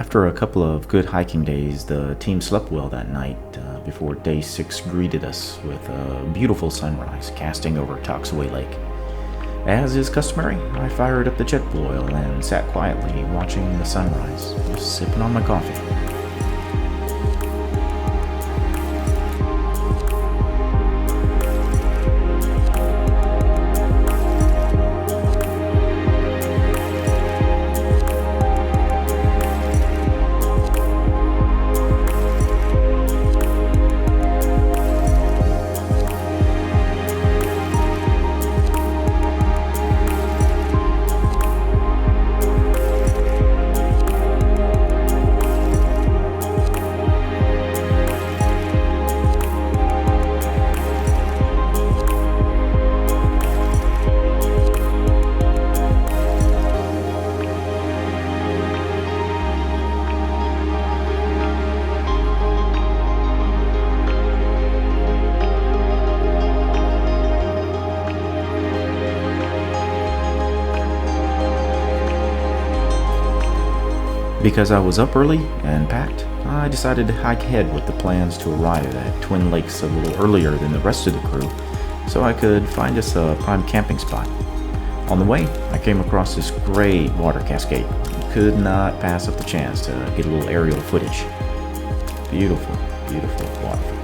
After a couple of good hiking days, the team slept well that night before day 6 greeted us with a beautiful sunrise casting over Toxaway Lake. As is customary, I fired up the jet boil and sat quietly watching the sunrise, just sipping on my coffee. Because I was up early and packed, I decided to hike ahead with the plans to arrive at Twin Lakes a little earlier than the rest of the crew so I could find us a prime camping spot. On the way, I came across this great water cascade. Could not pass up the chance to get a little aerial footage. Beautiful, beautiful waterfall.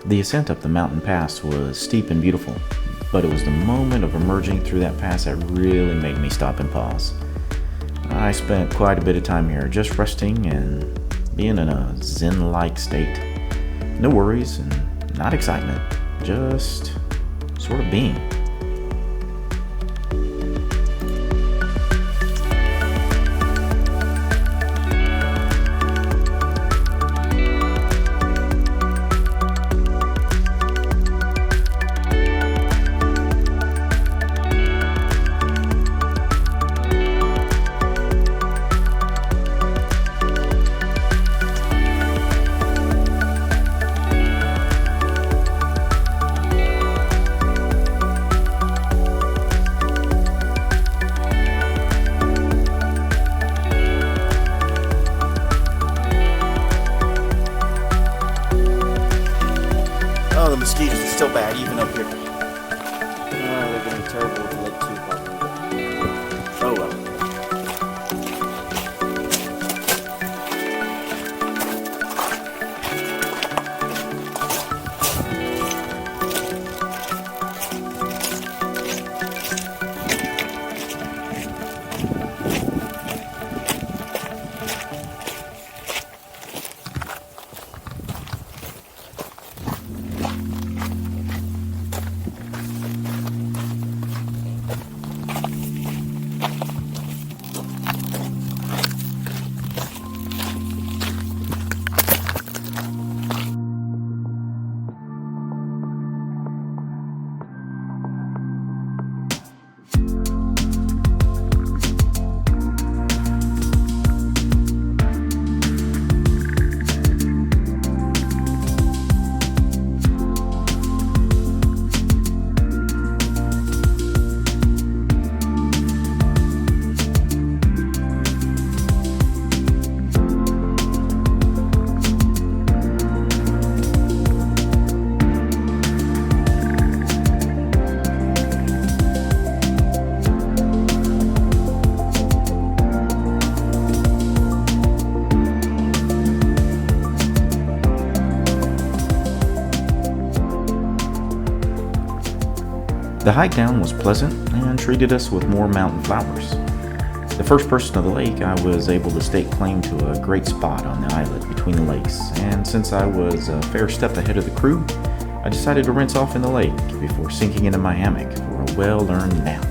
The ascent up the mountain pass was steep and beautiful, but it was the moment of emerging through that pass that really made me stop and pause. I spent quite a bit of time here just resting and being in a zen-like state. No worries and not excitement, just sort of being. Oh, the mosquitoes are still bad, even up here. They're going to be terrible with the lake too, probably. Oh well. The hike down was pleasant and treated us with more mountain flowers. The first person of the lake, I was able to stake claim to a great spot on the islet between the lakes, and since I was a fair step ahead of the crew, I decided to rinse off in the lake before sinking into my hammock for a well-earned nap.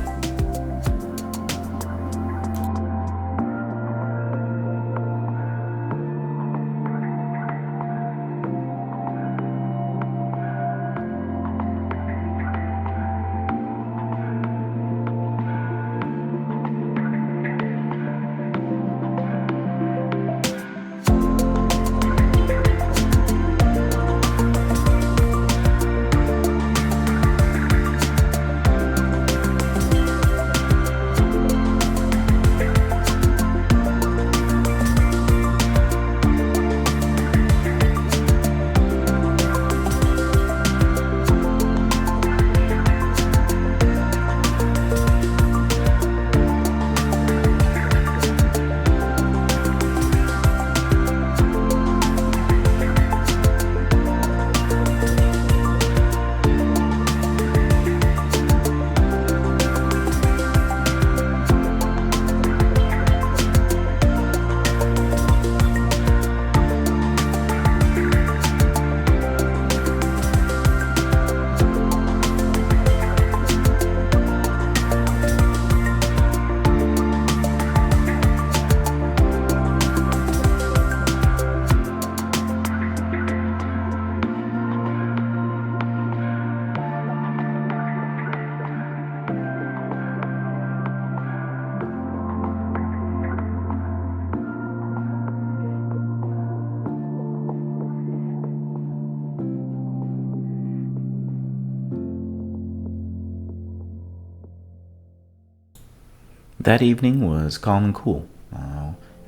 That evening was calm and cool.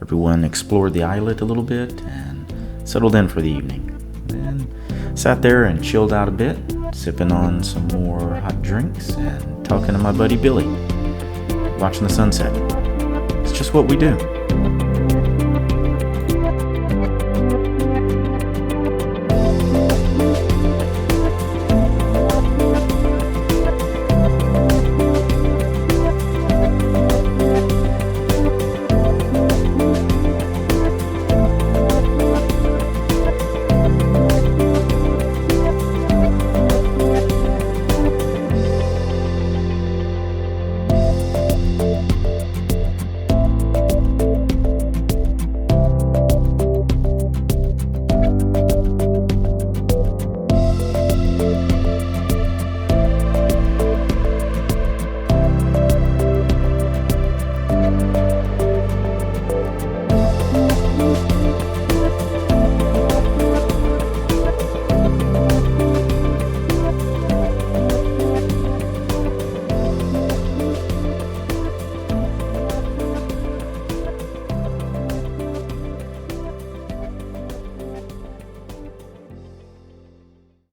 Everyone explored the islet a little bit and settled in for the evening. Then sat there and chilled out a bit, sipping on some more hot drinks and talking to my buddy Billy, watching the sunset. It's just what we do.